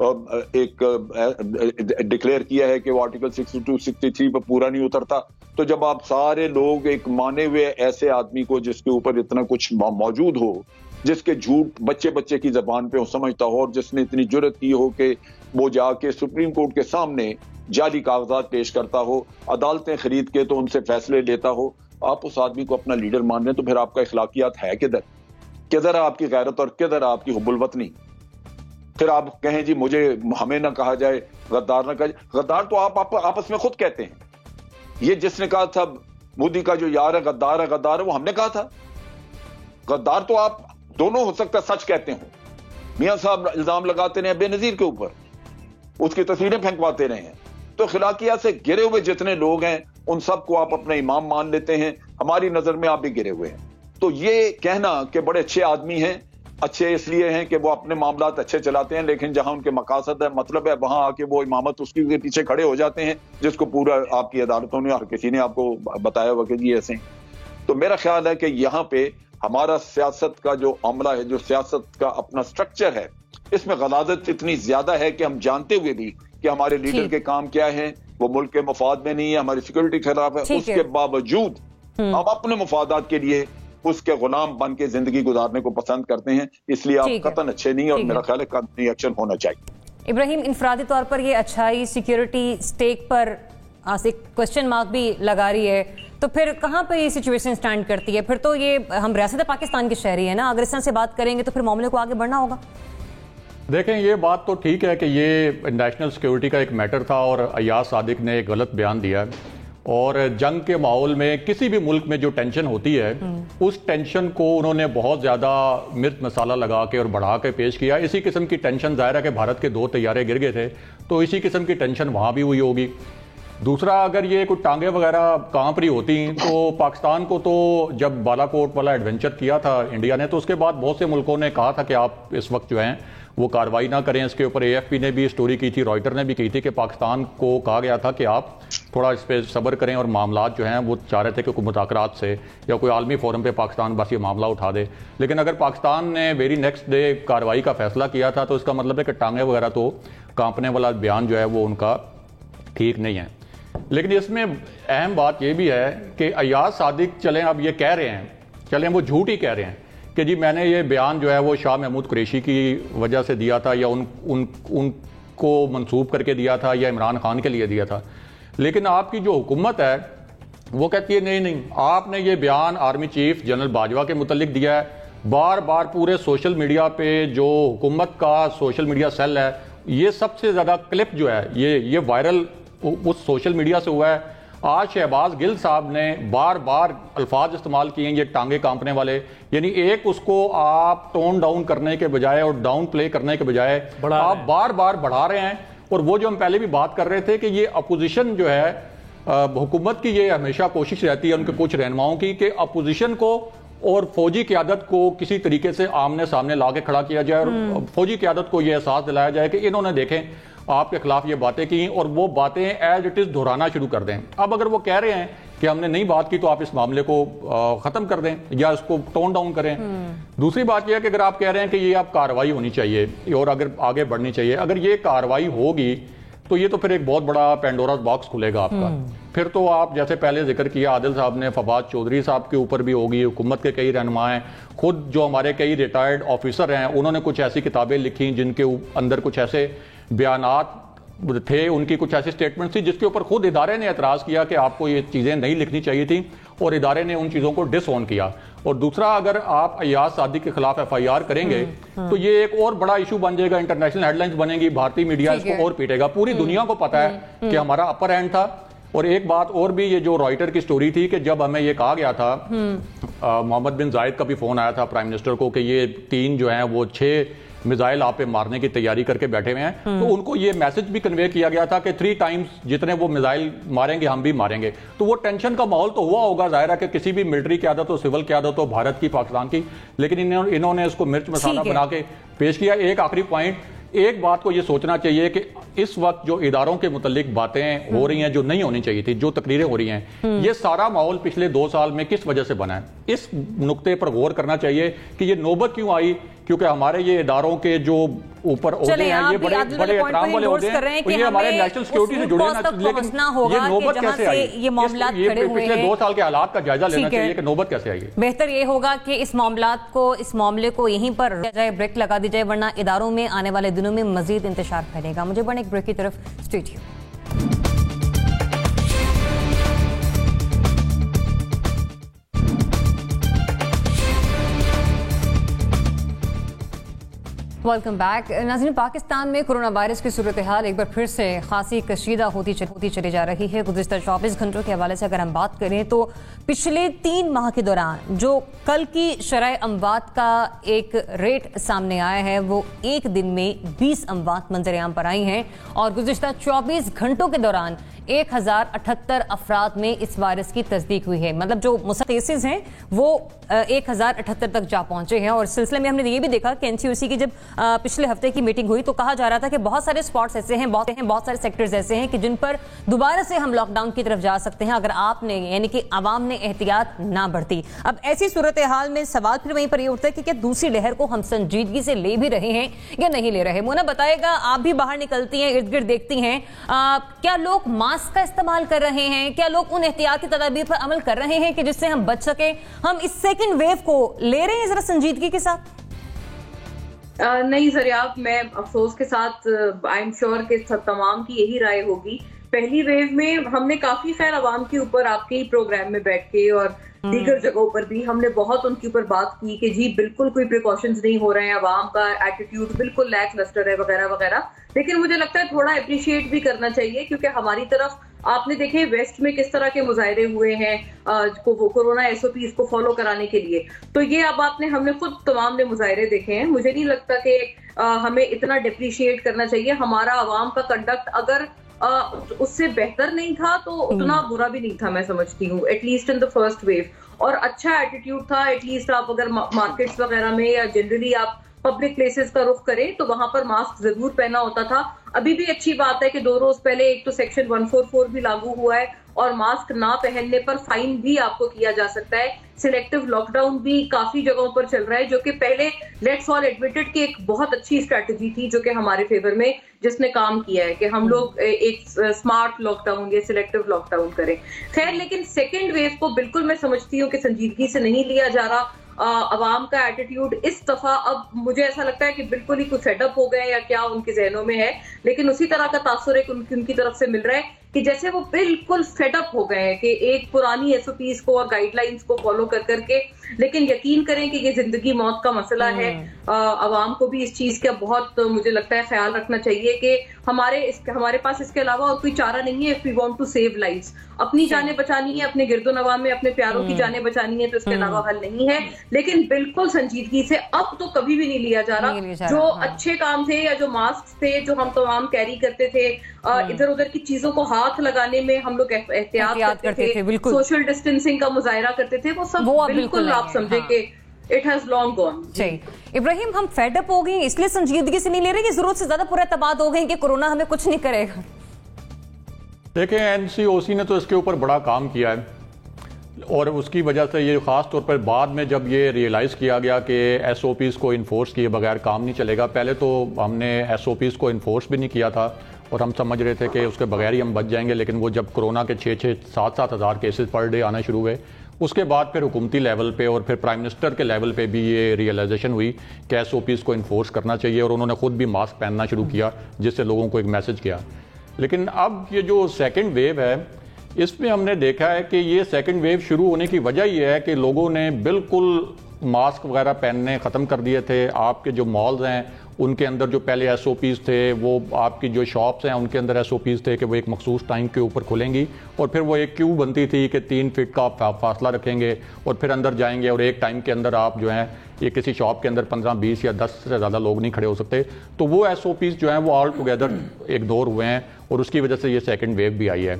ایک ڈکلیئر کیا ہے کہ وہ آرٹیکل 62 63 پر پورا نہیں اترتا. تو جب آپ سارے لوگ ایک مانے ہوئے ایسے آدمی کو جس کے اوپر اتنا کچھ موجود ہو, جس کے جھوٹ بچے بچے کی زبان پہ سمجھتا ہو, اور جس نے اتنی جرت کی ہو کہ وہ جا کے سپریم کورٹ کے سامنے جعلی کاغذات پیش کرتا ہو, عدالتیں خرید کے تو ان سے فیصلے لیتا ہو, آپ اس آدمی کو اپنا لیڈر مان رہے ہیں, تو پھر آپ کا اخلاقیات ہے کدھر ہے آپ کی غیرت اور کدھر ہے آپ کی حب الوطنی؟ پھر آپ کہیں جی ہمیں نہ کہا جائے غدار نہ کہا جائے. غدار تو آپ آپس میں خود کہتے ہیں. یہ جس نے کہا تھا مودی کا جو یار ہے غدار ہے وہ ہم نے کہا تھا. غدار تو آپ دونوں ہو سکتا سچ کہتے ہوں. میاں صاحب الزام لگاتے رہے بے نظیر کے اوپر, اس کی تصویریں پھینکواتے رہے ہیں. تو اخلاقیات سے گرے ہوئے جتنے لوگ ہیں ان سب کو آپ اپنا امام مان لیتے ہیں. ہماری نظر میں آپ بھی گرے ہوئے ہیں. تو یہ کہنا کہ بڑے اچھے آدمی ہیں, اچھے اس لیے ہیں کہ وہ اپنے معاملات اچھے چلاتے ہیں, لیکن جہاں ان کے مقاصد ہے مطلب ہے وہاں آ کے وہ امامت اس کے پیچھے کھڑے ہو جاتے ہیں, جس کو پورا آپ کی عدالتوں نے ہر کسی نے آپ کو بتایا ہوا کہ جی ایسے. تو میرا خیال ہے کہ یہاں پہ ہمارا سیاست کا جو عملہ ہے, جو سیاست کا اپنا سٹرکچر ہے, اس میں غلاظت اتنی زیادہ ہے کہ ہم جانتے ہوئے بھی کہ ہمارے لیڈر کے کام کیا ہیں, وہ ملک کے مفاد میں نہیں ہے, ہماری سیکورٹی کے خلاف ہے, اس کے باوجود ہم اپنے مفادات کے لیے اس کے غلام بن کے زندگی گزارنے کو پسند کرتے ہیں. اس لیے آپ قطعاً اچھے نہیں, اور میرا خیال ہے قانونی ایکشن ہونا چاہیے. ابراہیم, انفرادی طور پر یہ اچھائی سیکیورٹی سٹیک پر ایک کوشچن مارک بھی لگا رہی ہے, تو پھر کہاں پہ یہ سچویشن سٹینڈ کرتی ہے؟ پھر تو یہ ہم ریاست پاکستان کے شہری ہیں نا, اگر اس طرح سے بات کریں گے تو پھر معاملے کو آگے بڑھنا ہوگا. دیکھیں, یہ بات تو ٹھیک ہے کہ یہ نیشنل سیکیورٹی کا ایک میٹر تھا اور ایاز صادق نے ایک غلط بیان دیا, اور جنگ کے ماحول میں کسی بھی ملک میں جو ٹینشن ہوتی ہے اس ٹینشن کو انہوں نے بہت زیادہ مرچ مسالہ لگا کے اور بڑھا کے پیش کیا. اسی قسم کی ٹینشن ظاہر ہے کہ بھارت کے 2 طیارے گر گئے تھے, تو اسی قسم کی ٹینشن وہاں بھی ہوئی ہوگی. دوسرا, اگر یہ کوئی ٹانگیں وغیرہ کانپ رہی ہوتی تو پاکستان کو تو جب بالا کوٹ والا ایڈونچر کیا تھا انڈیا نے, تو اس کے بعد بہت سے ملکوں نے کہا تھا کہ آپ اس وقت جو ہیں وہ کارروائی نہ کریں. اس کے اوپر AFP نے بھی سٹوری کی تھی, رائٹر نے بھی کی تھی کہ پاکستان کو کہا گیا تھا کہ آپ تھوڑا اس پہ صبر کریں, اور معاملات جو ہیں وہ چاہ رہے تھے کہ کوئی مذاکرات سے یا کوئی عالمی فورم پہ پاکستان بس یہ معاملہ اٹھا دے. لیکن اگر پاکستان نے ویری نیکسٹ ڈے کارروائی کا فیصلہ کیا تھا تو اس کا مطلب ہے کہ ٹانگیں وغیرہ تو کانپنے والا بیان جو ہے وہ ان کا ٹھیک نہیں ہے. لیکن اس میں اہم بات یہ بھی ہے کہ ایاز صادق چلیں اب یہ کہہ رہے ہیں, چلیں وہ جھوٹ ہی کہہ رہے ہیں کہ جی میں نے یہ بیان جو ہے وہ شاہ محمود قریشی کی وجہ سے دیا تھا, یا ان کو منسوب کر کے دیا تھا, یا عمران خان کے لیے دیا تھا. لیکن آپ کی جو حکومت ہے وہ کہتی ہے نہیں, آپ نے یہ بیان آرمی چیف جنرل باجوہ کے متعلق دیا ہے. بار بار پورے سوشل میڈیا پہ جو حکومت کا سوشل میڈیا سیل ہے, یہ سب سے زیادہ کلپ جو ہے یہ وائرل اس سوشل میڈیا سے ہوا ہے. آج شہباز گل صاحب نے بار بار الفاظ استعمال کیے ہیں یہ ٹانگیں کانپنے والے, یعنی ایک اس کو آپ ٹون ڈاؤن کرنے کے بجائے اور ڈاؤن پلے کرنے کے بجائے آپ بار بار بڑھا رہے ہیں. اور وہ جو ہم پہلے بھی بات کر رہے تھے کہ یہ اپوزیشن جو ہے حکومت کی, یہ ہمیشہ کوشش رہتی ہے ان کے کچھ رہنماؤں کی کہ اپوزیشن کو اور فوجی قیادت کو کسی طریقے سے آمنے سامنے لا کے کھڑا کیا جائے, اور فوجی قیادت کو یہ احساس دلایا جائے کہ انہوں نے دیکھیں آپ کے خلاف یہ باتیں کی اور وہ باتیں ایز اٹ از دہرانا شروع کر دیں. اب اگر وہ کہہ رہے ہیں کہ ہم نے نہیں بات کی تو آپ اس معاملے کو ختم کر دیں یا اس کو ٹون ڈاؤن کریں. دوسری بات یہ ہے کہ اگر آپ کہہ رہے ہیں کہ یہ آپ کارروائی ہونی چاہیے اور اگر آگے بڑھنی چاہیے, اگر یہ کارروائی ہوگی تو یہ تو پھر ایک بہت بڑا پینڈوراز باکس کھلے گا آپ کا. پھر تو آپ جیسے پہلے ذکر کیا عادل صاحب نے, فواد چودھری صاحب کے اوپر بھی ہوگی, حکومت کے کئی رہنما ہیں, خود جو ہمارے کئی ریٹائرڈ آفیسر ہیں انہوں نے کچھ ایسی کتابیں لکھی جن کے اندر کچھ ایسے بیانات تھے, ان کی کچھ ایسی سٹیٹمنٹ تھی جس کے اوپر خود ادارے نے اعتراض کیا کہ آپ کو یہ چیزیں نہیں لکھنی چاہیے تھی, اور ادارے نے ان چیزوں کو ڈس اون کیا. اور دوسرا, اگر آپ ایاز صادق کے خلاف FIR کریں گے تو یہ ایک اور بڑا ایشو بن جائے گا, انٹرنیشنل ہیڈ لائنز بنے گی, بھارتی میڈیا اس کو اور پیٹے گا. پوری دنیا کو پتا ہے کہ ہمارا اپر اینڈ تھا. اور ایک بات اور بھی, یہ جو رائٹر کی سٹوری تھی کہ جب ہمیں یہ کہا گیا تھا, محمد بن زائد کا بھی فون آیا تھا پرائم منسٹر کو کہ یہ 3 جو ہیں وہ 6 میزائل آپ پہ مارنے کی تیاری کر کے بیٹھے ہوئے ہیں, تو ان کو یہ میسج بھی کنوے کیا گیا تھا کہ 3 ٹائمز جتنے وہ میزائل ماریں گے ہم بھی ماریں گے. تو وہ ٹینشن کا ماحول تو ہوا ہوگا, ظاہر ہے کہ کسی بھی ملٹری قیادت ہو, سول قیادت ہو, بھارت کی, پاکستان کی, لیکن انہوں نے اس کو مرچ مسالہ بنا کے پیش کیا. ایک آخری پوائنٹ, ایک بات کو یہ سوچنا چاہیے کہ اس وقت جو اداروں کے متعلق باتیں ہو رہی ہیں جو نہیں ہونی چاہیے تھی, جو تقریریں ہو رہی ہیں, یہ سارا ماحول پچھلے 2 سال میں کس وجہ سے بنا ہے. اس نقطے پر غور کرنا چاہیے کہ یہ نوبت کیوں آئی کیونکہ ہمارے یہ اداروں کے جو اوپر عہدے ہیں یہ بڑے احترام والے عہدے ہیں اور یہ ہمارے نیشنل سیکورٹی سے جڑے ہیں، لیکن یہ نوبت کیسے آئی؟ یہ پچھلے 2 سال کے حالات کا جائزہ لینا چاہیے کہ نوبت کیسے آئی ہے۔ بہتر یہ ہوگا کہ اس معاملے کو یہیں پر جائے، بریک لگا دی جائے، ورنہ اداروں میں آنے والے دنوں میں مزید انتشار پھیلے گا۔ مجھے بڑھنے ایک بریک کی طرف، اسٹے ٹیون۔ ویلکم بیک ناظرین، پاکستان میں کرونا وائرس کی صورتحال ایک بار پھر سے خاصی کشیدہ ہوتی چلی جا رہی ہے۔ گزشتہ 24 گھنٹوں کے حوالے سے اگر ہم بات کریں تو پچھلے 3 ماہ کے دوران جو کل کی شرح اموات کا ایک ریٹ سامنے آیا ہے وہ ایک دن میں 20 اموات منظر عام پر آئی ہیں، اور گزشتہ 24 گھنٹوں کے دوران 1078 افراد میں اس وائرس کی تصدیق ہوئی ہے۔ مطلب جو کیسز ہیں وہ 1078 تک جا پہنچے ہیں، اور اس سلسلے میں ہم نے یہ بھی دیکھا کہ NCOC کی جب پچھلے ہفتے کی میٹنگ ہوئی تو کہا جا رہا تھا کہ بہت سارے سپاٹس ایسے ہیں، بہت سارے سیکٹرز ایسے ہیں کہ جن پر دوبارہ سے ہم لاک ڈاؤن کی طرف جا سکتے ہیں اگر آپ نے یعنی کہ عوام نے احتیاط نہ برتی۔ اب ایسی صورتحال میں سوال پھر وہیں پر یہ اٹھتا ہے کہ کیا دوسری لہر کو ہم سنجیدگی سے لے بھی رہے ہیں یا نہیں لے رہے؟ مونا بتائے گا، آپ بھی باہر نکلتی ہیں، ارد گرد دیکھتی ہیں، کیا لوگ ماسک کا استعمال کر رہے ہیں؟ کیا لوگ ان احتیاطی تدابیر پر عمل کر رہے ہیں کہ جس سے ہم بچ سکیں؟ ہم اس سیکنڈ ویو کو لے رہے ہیں ذرا سنجیدگی کے ساتھ؟ نہیں زریاب، میں افسوس کے ساتھ آئی ایم شیور کہ تمام کی یہی رائے ہوگی۔ پہلی ویو میں ہم نے کافی خیر عوام کے اوپر آپ کے ہی پروگرام میں بیٹھ کے اور دیگر جگہوں پر بھی ہم نے بہت ان کے اوپر بات کی کہ جی بالکل کوئی پریکاشنز نہیں ہو رہے ہیں، عوام کا ایٹیٹیوڈ بالکل لیک لسٹر ہے وغیرہ وغیرہ، لیکن مجھے لگتا ہے تھوڑا اپریشیٹ بھی کرنا چاہیے، کیونکہ ہماری طرف آپ نے دیکھے ویسٹ میں کس طرح کے مظاہرے ہوئے ہیں کورونا SOPs کو فالو کرانے کے لیے، تو یہ اب ہم نے خود تمام نے مظاہرے دیکھے ہیں۔ مجھے نہیں لگتا کہ ہمیں اتنا ڈپریشیٹ کرنا چاہیے۔ ہمارا عوام کا کنڈکٹ اگر اس سے بہتر نہیں تھا تو اتنا برا بھی نہیں تھا، میں سمجھتی ہوں، at least in the first view, اور اچھا ایٹیٹیوڈ تھا۔ ایٹ لیسٹ آپ اگر مارکیٹس وغیرہ میں یا جنرلی آپ پبلک پلیسز کا رخ کریں تو وہاں پر ماسک ضرور پہنا ہوتا تھا۔ ابھی بھی اچھی بات ہے کہ 2 روز پہلے ایک تو سیکشن 144 بھی لاگو ہوا ہے، اور ماسک نہ پہننے پر فائن بھی آپ کو کیا جا سکتا ہے۔ سلیکٹو لاک ڈاؤن بھی کافی جگہوں پر چل رہا ہے، جو کہ پہلے لیٹس آل ایڈمٹڈ کی ایک بہت اچھی اسٹریٹجی تھی جو کہ ہمارے فیور میں جس نے کام کیا ہے کہ ہم لوگ ایک اسمارٹ لاک ڈاؤن یا سلیکٹو لاک ڈاؤن کریں۔ خیر، لیکن سیکنڈ ویو کو بالکل میں سمجھتی ہوں کہ سنجیدگی سے نہیں لیا جا رہا۔ عوام کا ایٹیٹیوڈ اس دفعہ اب مجھے ایسا لگتا ہے کہ بالکل ہی کچھ سیٹ اپ ہو گئے یا کیا ان کے ذہنوں میں ہے، لیکن اسی طرح کا تاثر ایک ان کی طرف سے مل رہا ہے کہ جیسے وہ بالکل فیڈ اپ ہو گئے ہیں کہ ایک پرانی SOPs کو اور گائیڈ لائنز کو فالو کر کے، لیکن یقین کریں کہ یہ زندگی موت کا مسئلہ ہے۔ عوام کو بھی اس چیز کا بہت مجھے لگتا ہے خیال رکھنا چاہیے کہ ہمارے پاس اس کے علاوہ اور کوئی چارہ نہیں ہے۔ if we want to save lives، اپنی جانیں بچانی ہے، اپنے گرد و نواح میں اپنے پیاروں کی جانیں بچانی ہے، تو اس کے علاوہ حل نہیں ہے۔ لیکن بالکل سنجیدگی سے اب تو کبھی بھی نہیں لیا جا رہا۔ جو اچھے کام تھے یا جو ماسک تھے جو ہم تمام کیری کرتے تھے، ادھر ادھر کی چیزوں کو ہاتھ لگانے میں ہم لوگ احتیاط کرتے تھے، سوشل ڈسٹینسنگ کا مظاہرہ کرتے تھے، وہ سب بالکل آپ سمجھے کہ it has long gone۔ ابراہیم، ہم فیڈ اپ ہو گئے اس لیے سنجیدگی سے نہیں لے رہے کہ ضرورت سے زیادہ پورا اعتماد ہو گئے کہ کورونا ہمیں کچھ نہیں کرے گا؟ دیکھیں، NCOC نے تو اس کے اوپر بڑا کام کیا ہے، اور اس کی وجہ سے یہ خاص طور پر بعد میں جب یہ ریئلائز کیا گیا کہ SOPs کو انفورس کیے بغیر کام نہیں چلے گا۔ پہلے تو ہم نے SOPs کو انفورس بھی نہیں کیا تھا اور ہم سمجھ رہے تھے کہ اس کے بغیر ہی ہم بچ جائیں گے، لیکن وہ جب کرونا کے 7 ہزار کیسز پر ڈے آنا شروع ہوئے، اس کے بعد پھر حکومتی لیول پہ اور پھر پرائم منسٹر کے لیول پہ بھی یہ ریئلائزیشن ہوئی کہ SOPs کو انفورس کرنا چاہیے، اور انہوں نے خود بھی ماسک پہننا شروع کیا، جس سے لوگوں کو ایک میسج کیا۔ لیکن اب یہ جو سیکنڈ ویو ہے، اس میں ہم نے دیکھا ہے کہ یہ سیکنڈ ویو شروع ہونے کی وجہ یہ ہے کہ لوگوں نے بالکل ماسک وغیرہ پہننے ختم کر دیے تھے۔ آپ کے جو مالز ہیں ان کے اندر جو پہلے SOPs تھے، وہ آپ کی جو شاپس ہیں ان کے اندر SOPs تھے کہ وہ ایک مخصوص ٹائم کے اوپر کھلیں گی، اور پھر وہ ایک کیو بنتی تھی کہ 3 فٹ کا آپ فاصلہ رکھیں گے اور پھر اندر جائیں گے، اور ایک ٹائم کے اندر آپ جو ہیں یہ کسی شاپ کے اندر 15 20 یا 10 سے زیادہ لوگ نہیں کھڑے ہو سکتے۔ تو وہ SOPs جو ہیں وہ آل ٹوگیدر اگنور ہوئے ہیں، اور اس کی وجہ سے یہ سیکنڈ ویو بھی آئی ہے۔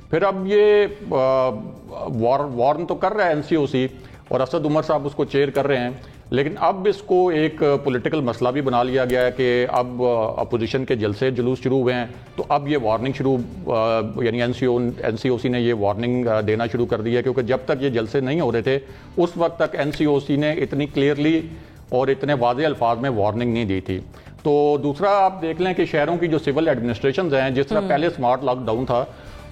پھر اب یہ وارن تو کر رہا ہے NCOC، اور اسد عمر صاحب اس کو چیئر کر رہے ہیں، لیکن اب اس کو ایک پولیٹیکل مسئلہ بھی بنا لیا گیا ہے کہ اب اپوزیشن کے جلسے جلوس شروع ہوئے ہیں، تو اب یہ وارننگ یعنی NCOC نے یہ وارننگ دینا شروع کر دی ہے، کیونکہ جب تک یہ جلسے نہیں ہو رہے تھے اس وقت تک NCOC نے اتنی کلیئرلی اور اتنے واضح الفاظ میں وارننگ نہیں دی تھی. تو دوسرا آپ دیکھ لیں کہ شہروں کی جو سول ایڈمنسٹریشنز ہیں، جس طرح پہلے سمارٹ لاک ڈاؤن تھا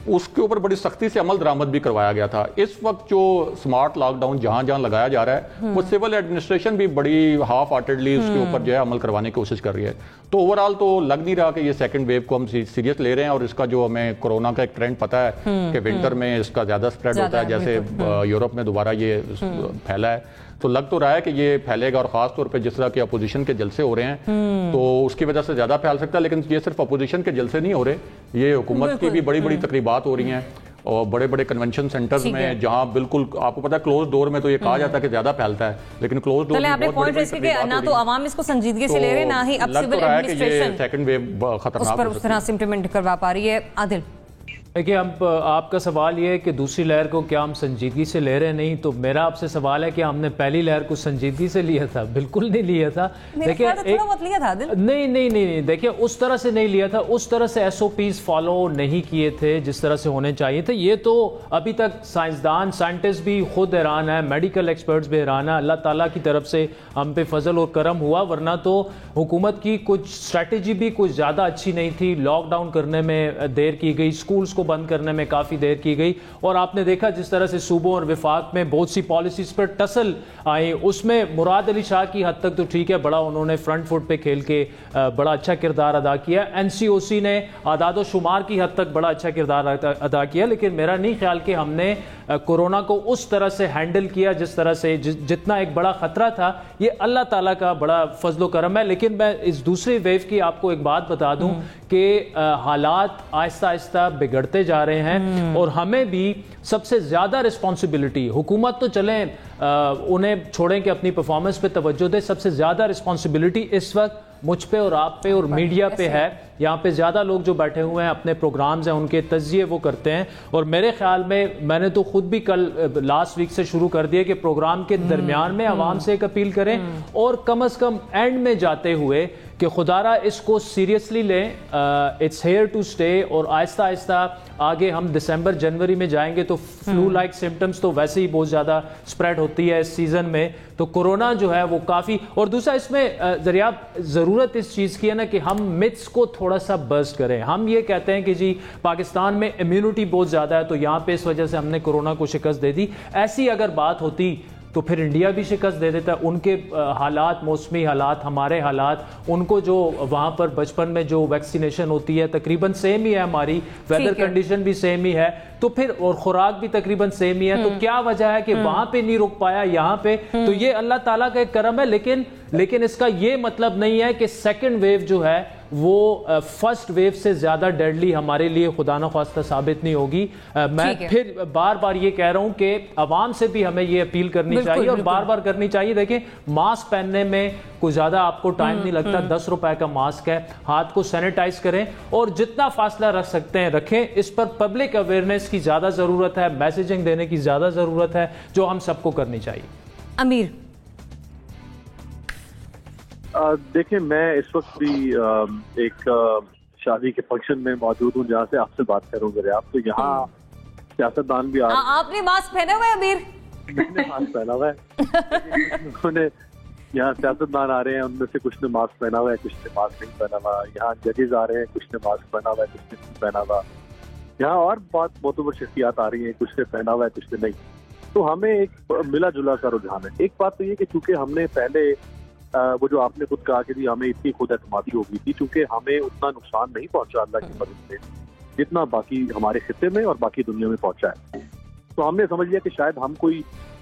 اس کے اوپر بڑی سختی سے عمل درآمد بھی کروایا گیا تھا. اس وقت جو سمارٹ لاک ڈاؤن جہاں جہاں لگایا جا رہا ہے وہ سول ایڈمنسٹریشن بھی بڑی ہاف ہارٹیڈلی اس کے اوپر جو ہے عمل کروانے کی کوشش کر رہی ہے. تو اوور آل تو لگ نہیں رہا کہ یہ سیکنڈ ویو کو ہم سیریس لے رہے ہیں، اور اس کا جو ہمیں کورونا کا ایک ٹرینڈ پتا ہے کہ ونٹر میں اس کا زیادہ سپریڈ ہوتا ہے، جیسے یورپ میں دوبارہ یہ پھیلا ہے. تو لگ تو رہا ہے کہ یہ پھیلے گا، اور خاص طور پہ جس طرح کے اپوزیشن کے جلسے ہو رہے ہیں تو اس کی وجہ سے زیادہ پھیل سکتا ہے. لیکن یہ صرف اپوزیشن کے جلسے نہیں ہو رہے، یہ حکومت کی بھی بڑی بڑی تقریبات ہو رہی ہیں، اور بڑے بڑے کنونشن سینٹرز میں جہاں بالکل آپ کو پتا ہے کلوز ڈور میں تو یہ کہا جاتا ہے کہ زیادہ پھیلتا ہے، لیکن کلوز ڈور آپ نے پوائنٹ ریز کیا کہ نہ تو عوام اس کو سنجیدگی سے لے رہے، نہ ہی اب سول ایڈمنسٹریشن سیکنڈ ویو خطرناک اس طرح سے امپلیمنٹ کروا پا رہی ہے. عادل، دیکھیے اب آپ کا سوال یہ ہے کہ دوسری لہر کو کیا ہم سنجیدگی سے لے رہے نہیں، تو میرا آپ سے سوال ہے کہ ہم نے پہلی لہر کو سنجیدگی سے لیا تھا؟ بالکل نہیں لیا تھا. دیکھیں نہیں دیکھیں اس طرح سے نہیں لیا تھا، اس طرح سے ایس او پیز فالو نہیں کیے تھے جس طرح سے ہونے چاہیے تھے. یہ تو ابھی تک سائنٹسٹ بھی خود حیران ہے، میڈیکل ایکسپرٹس بھی حیران ہے. اللہ تعالیٰ کی طرف سے ہم پہ فضل اور کرم ہوا، ورنہ تو حکومت کی کچھ اسٹریٹجی بھی کچھ زیادہ اچھی نہیں تھی. لاک ڈاؤن کرنے میں دیر کی گئی، اسکولز کو بند کرنے میں کافی دیر کی گئی، اور آپ نے دیکھا جس طرح سے صوبوں اور وفاق میں بہت سی پالیسیز پر ٹسل آئی. اس میں مراد علی شاہ کی حد تک تو ٹھیک ہے، بڑا انہوں نے فرنٹ فٹ پہ کھیل کے بڑا اچھا کردار ادا کیا. این سی او سی نے اعداد و شمار کی حد تک بڑا اچھا کردار ادا کیا، لیکن میرا نہیں خیال کہ ہم نے کورونا کو اس طرح سے ہینڈل کیا جس طرح سے جتنا ایک بڑا خطرہ تھا. یہ اللہ تعالیٰ کا بڑا فضل و کرم ہے. لیکن میں اس دوسری ویو کی آپ کو ایک بات بتا دوں کہ حالات آہستہ آہستہ بگڑتے جا رہے ہیں، اور ہمیں بھی سب سے زیادہ رسپانسبلٹی، حکومت تو چلیں انہیں چھوڑیں کہ اپنی پرفارمنس پہ توجہ دے، سب سے زیادہ رسپانسبلٹی اس وقت مجھ پہ اور آپ پہ اور میڈیا پہ ہے. یہاں پہ زیادہ لوگ جو بیٹھے ہوئے ہیں اپنے پروگرامز ہیں ان کے تجزیے وہ کرتے ہیں، اور میرے خیال میں نے تو خود بھی کل لاسٹ ویک سے شروع کر دیا کہ پروگرام کے درمیان میں عوام سے ایک اپیل کریں، اور کم از کم اینڈ میں جاتے ہوئے کہ خدارہ اس کو سیریسلی لیں، اٹس ہیئر ٹو سٹے. اور آہستہ آہستہ آگے ہم دسمبر جنوری میں جائیں گے تو فلو لائک سمٹمز تو ویسے ہی بہت زیادہ سپریڈ ہوتی ہے اس سیزن میں، تو کورونا جو ہے وہ کافی. اور دوسرا اس میں دریافت ضرورت اس چیز کی ہے نا کہ ہم متس کو تھوڑا سا برسٹ کریں. ہم یہ کہتے ہیں کہ جی پاکستان میں امیونٹی بہت زیادہ ہے تو یہاں پہ اس وجہ سے ہم نے کورونا کو شکست دے دی. ایسی اگر بات ہوتی تو پھر انڈیا بھی شکست دے دیتا. ان کے حالات، موسمی حالات، ہمارے حالات، ان کو جو وہاں پر بچپن میں جو ویکسینیشن ہوتی ہے تقریباً سیم ہی ہے، ہماری ویدر کنڈیشن بھی سیم ہی ہے، تو پھر اور خوراک بھی تقریباً سیم ہی ہے. تو کیا وجہ ہے کہ وہاں پہ نہیں رک پایا یہاں پہ؟ تو یہ اللہ تعالیٰ کا ایک کرم ہے. لیکن اس کا یہ مطلب نہیں ہے کہ سیکنڈ ویو جو ہے وہ فرسٹ ویو سے زیادہ ڈیڈلی ہمارے لیے خدا نخواستہ ثابت نہیں ہوگی. میں پھر بار بار یہ کہہ رہا ہوں کہ عوام سے بھی ہمیں یہ اپیل کرنی چاہیے اور بار بار کرنی چاہیے. دیکھیں ماسک پہننے میں کوئی زیادہ آپ کو ٹائم نہیں لگتا، 10 روپے کا ماسک ہے، ہاتھ کو سینیٹائز کریں اور جتنا فاصلہ رکھ سکتے ہیں رکھیں. اس پر پبلک اویئرنیس کی زیادہ ضرورت ہے، میسیجنگ دینے کی زیادہ ضرورت ہے، جو ہم سب کو کرنی چاہیے. امیر، دیکھیں میں اس وقت بھی ایک شادی کے فنکشن میں موجود ہوں جہاں سے آپ سے بات کروں گا. آپ تو یہاں سیاستدان بھی آپ نے ماسک پہنا ہوا ہے امیر؟ میں نے ماسک پہنا ہوا ہے. انہوں نے یہاں سیاستدان آ رہے ہیں، ان میں سے کچھ نے ماسک پہنا ہوا ہے، کچھ نے ماسک نہیں پہنا ہوا. یہاں ججز آ رہے ہیں، کچھ نے ماسک پہنا ہوا ہے، کچھ نے نہیں پہنا ہوا. یہاں اور بہت معتبر شخصیات آ رہی ہیں، کچھ نے پہنا ہوا ہے، کچھ نے نہیں. تو ہمیں ایک ملا جلا سا رجحان ہے. ایک بات تو یہ کہ چونکہ ہم نے پہلے وہ جو آپ نے خود کہا کہ ہمیں اتنی خود اعتمادی ہو گئی تھی، چونکہ ہمیں اتنا نقصان نہیں پہنچا اللہ کی مدد سے جتنا باقی ہمارے خطے میں اور باقی دنیا میں پہنچا ہے. تو ہم نے سمجھ لیا کہ شاید ہم کوئی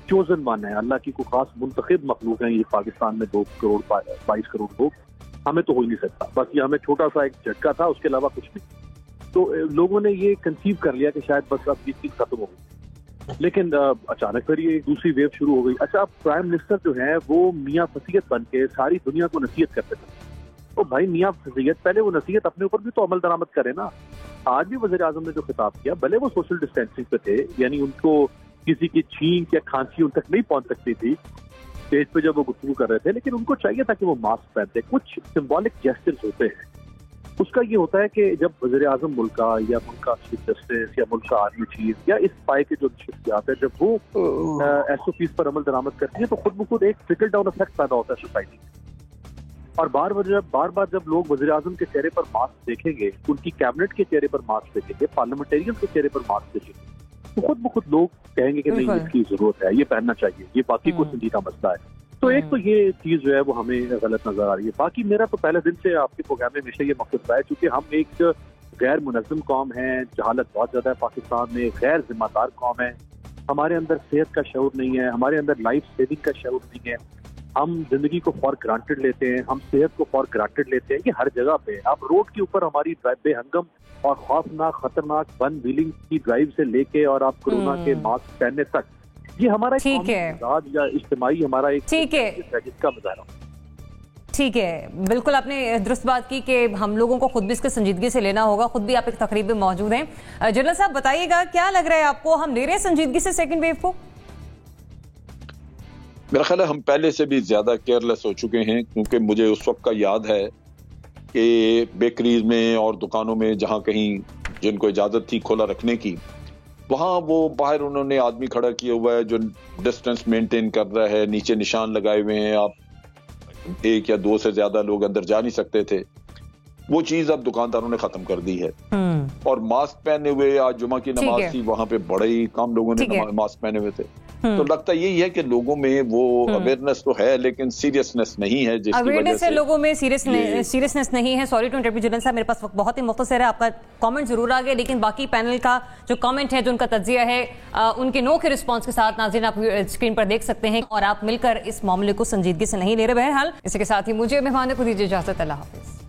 چوزن ون ہے، اللہ کی کوئی خاص منتخب مخلوق ہیں. یہ پاکستان میں 2 کروڑ 22 کروڑ لوگ، ہمیں تو ہو ہی نہیں سکتا. بس یہ ہمیں چھوٹا سا ایک جھٹکا تھا، اس کے علاوہ کچھ نہیں. تو لوگوں نے یہ کنسیو کر لیا کہ شاید بس اب یہ چیز ختم ہو گئی. لیکن اچانک پھر یہ دوسری ویو شروع ہو گئی. اچھا، پرائم منسٹر جو ہیں وہ میاں فصیحت بن کے ساری دنیا کو نصیحت کرتے تھے. تو بھائی میاں فصیحت، پہلے وہ نصیحت اپنے اوپر بھی تو عمل درآمد کرے نا. آج بھی وزیر اعظم نے جو خطاب کیا، بھلے وہ سوشل ڈسٹینسنگ پہ تھے، یعنی ان کو کسی کی چھینک یا کھانسی ان تک نہیں پہنچ سکتی تھی اسٹیج پہ جب وہ گفتگو کر رہے تھے، لیکن ان کو چاہیے تھا کہ وہ ماسک پہنتے. کچھ سمبولک جیسچرز ہوتے ہیں، اس کا یہ ہوتا ہے کہ جب وزیر اعظم ملک کا یا ملک کا چیف جسٹس یا ملک کا آرمی چیف یا اس پائے کے جو شخصیات ہیں جب وہ ایس او پیز پر عمل درآمد کرتی ہے تو خود بخود ایک ٹرکل ڈاؤن افیکٹ پیدا ہوتا ہے سوسائٹی میں. اور بار بار جب لوگ وزیر اعظم کے چہرے پر ماسک دیکھیں گے, ان کی کیبنٹ کے چہرے پر ماسک دیکھیں گے, پارلیمنٹیرین کے چہرے پر ماسک دیکھیں گے, تو خود بخود لوگ کہیں گے کہ نہیں اس کی ضرورت ہے, یہ پہننا چاہیے, یہ باقی کو سنجیدہ مسئلہ ہے. تو ایک تو یہ چیز جو ہے وہ ہمیں غلط نظر آ رہی ہے. باقی میرا تو پہلے دن سے آپ کے پروگرام میں ہمیشہ یہ مقصد رہا ہے, چونکہ ہم ایک غیر منظم قوم ہیں, جہالت بہت زیادہ ہے پاکستان میں, غیر ذمہ دار قوم ہے, ہمارے اندر صحت کا شعور نہیں ہے, ہمارے اندر لائف سیونگ کا شعور نہیں ہے, ہم زندگی کو فار گرانٹیڈ لیتے ہیں, ہم صحت کو فار گرانٹیڈ لیتے ہیں. یہ ہر جگہ پہ آپ روڈ کے اوپر ہماری بے ہنگم اور خوفناک خطرناک ون ویلنگ کی ڈرائیو سے لے کے اور آپ کورونا کے ماسک پہننے تک, یہ ہمارا ایک یا اجتماعی ہمارا ایک جس کا مظاہرہ. ٹھیک ہے, بالکل آپ نے درست بات کی کہ ہم لوگوں کو خود بھی اس کے سنجیدگی سے لینا ہوگا. خود بھی آپ ایک تقریب میں موجود ہیں. جنرل صاحب بتائیے گا کیا لگ رہا ہے آپ کو, ہم لے رہے ہیں سنجیدگی سے سیکنڈ ویو کو؟ میرا خیال ہے ہم پہلے سے بھی زیادہ کیئرلیس ہو چکے ہیں, کیونکہ مجھے اس وقت کا یاد ہے کہ بیکریز میں اور دکانوں میں جہاں کہیں جن کو اجازت تھی کھولا رکھنے کی, وہاں وہ باہر انہوں نے آدمی کھڑا کیا ہوا ہے جو ڈسٹینس مینٹین کر رہا ہے, نیچے نشان لگائے ہوئے ہیں, آپ 1 یا 2 سے زیادہ لوگ اندر جا نہیں سکتے تھے. وہ چیز اب دکانداروں نے ختم کر دی ہے. اور ماسک پہنے ہوئے, آج جمعہ کی نماز تھی, وہاں پہ بڑے ہی کم لوگوں نے ماسک پہنے ہوئے تھے. تو لگتا یہی ہے کہ لوگوں میں وہ اویئرنیس تو ہے لیکن سیریسنس نہیں ہے, جس کی وجہ سے لوگوں میں سیریسنس نہیں ہے. سوری ٹو انٹرپٹ جنرل صاحب, میرے پاس وقت بہت ہی مختصر ہے, آپ کا کامنٹ ضرور آ گیا, لیکن باقی پینل کا جو کامنٹ ہے, جو ان کا تجزیہ ہے, ان کے نو کے رسپانس کے ساتھ ناظرین آپ اسکرین پر دیکھ سکتے ہیں, اور آپ مل کر اس معاملے کو سنجیدگی سے نہیں لے رہے. بہرحال اسی کے ساتھ ہی مجھے مہمان کو دیجیے اجازت. اللہ حافظ.